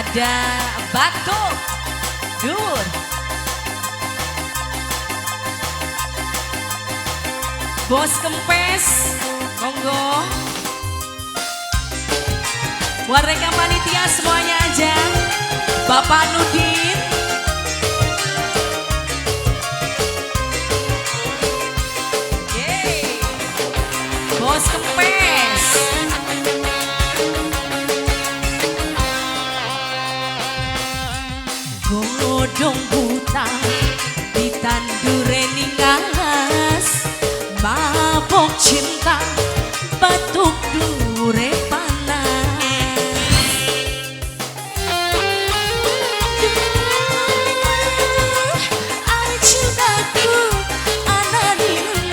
Ada Batu Dur, Bos Kempes, monggo. Buat rekan panitia semuanya aja, Bapak Nudin, yeay. Bos Kempes, godong buta ditandure ningalas, mabok cinta batuk dure panas. Cintaku ana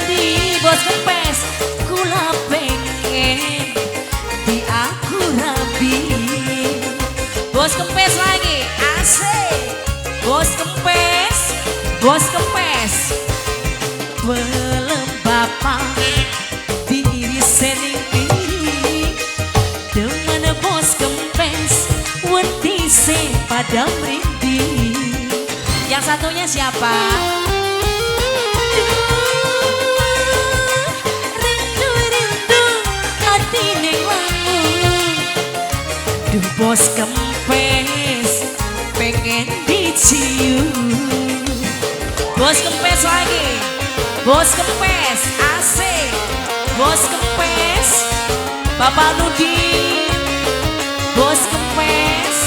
di Bos Kempes, kula pengen di aku rabi. Bos Kempes lagi asik. Bos Kempes, Bos Kempes, belum bapak diiris sening piring, dengan Bos Kempes wedi se pada merinding. Yang satunya siapa? Rindu rindu hati ning lamun, duh Bos Kempes pengen dicium. Bos Kempes lagi, Bos Kempes asik. Bos Kempes, Bapak Nudin, Bos Kempes.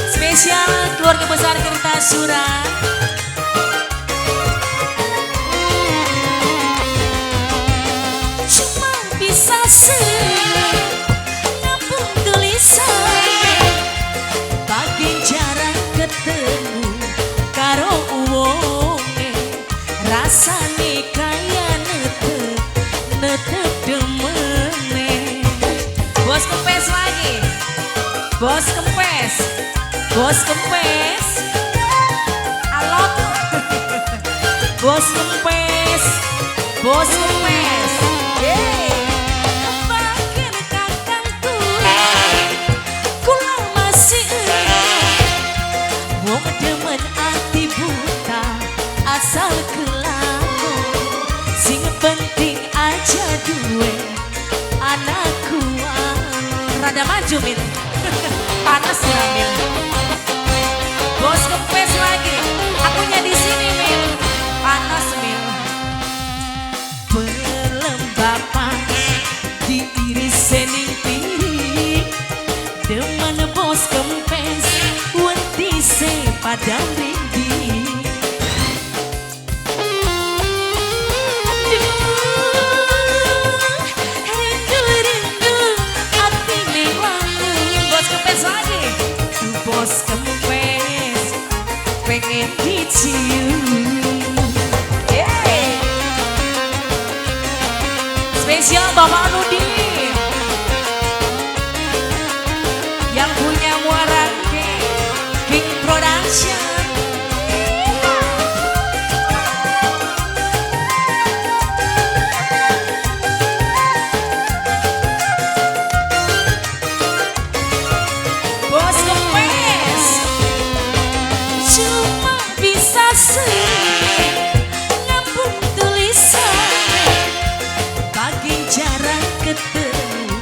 Spesial keluarga besar Kertasura. Bisa ngapung tulisan, bagi jarang ketemu karo wonge, rasane kaya netep demene. Bos Kempes lagi, Bos Kempes, Bos Kempes, alot. Bos Kempes, Bos Kempes, yeay. Demen hati buta asal kelakon, sing penting aja duwe anak kuat. Rada maju Min, panas ya Min. Bos Kempes lagi, akunya di sini Min, panas Min. Belum bapak diiris sening piring, demen Bos Kempes wedi se pada merinding. Rindu hati ning lamun. Bos Kempes lagi, Bos Kempes pengen dicium. Yeay. Spesial Bapak Nudin yang punya muara King Production. Bos Kempes, cuma bisa ngapung tulisan, bagi jarang ketemu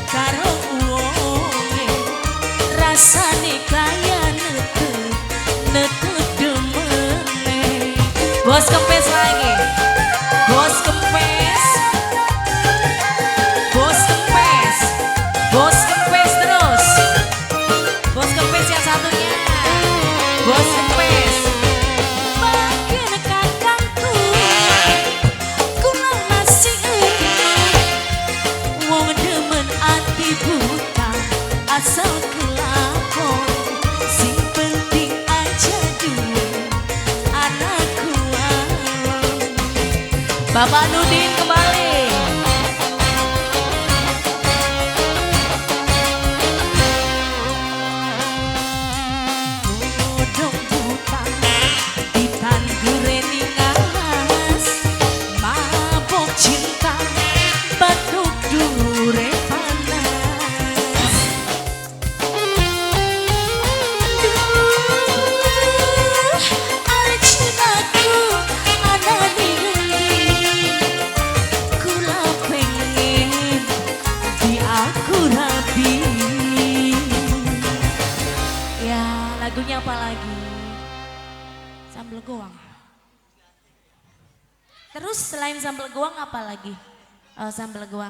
karo wonge, rasane kaya netep demene. Bos Kempes lagi, Bos Kempes, Bos Kempes, Bos Kempes terus. Bos Kempes yang satunya, Bos Kempes. Bagian kakangku, kula masih wong demen hati buta asal kelakon, sing penting aja duwe anak kuat. Bapak Nudin kembali. Godong buta ditandure ningalas, mabok Lagunya apa lagi? Sambal goang. Terus selain sambal goang apa lagi? Oh, sambal goang.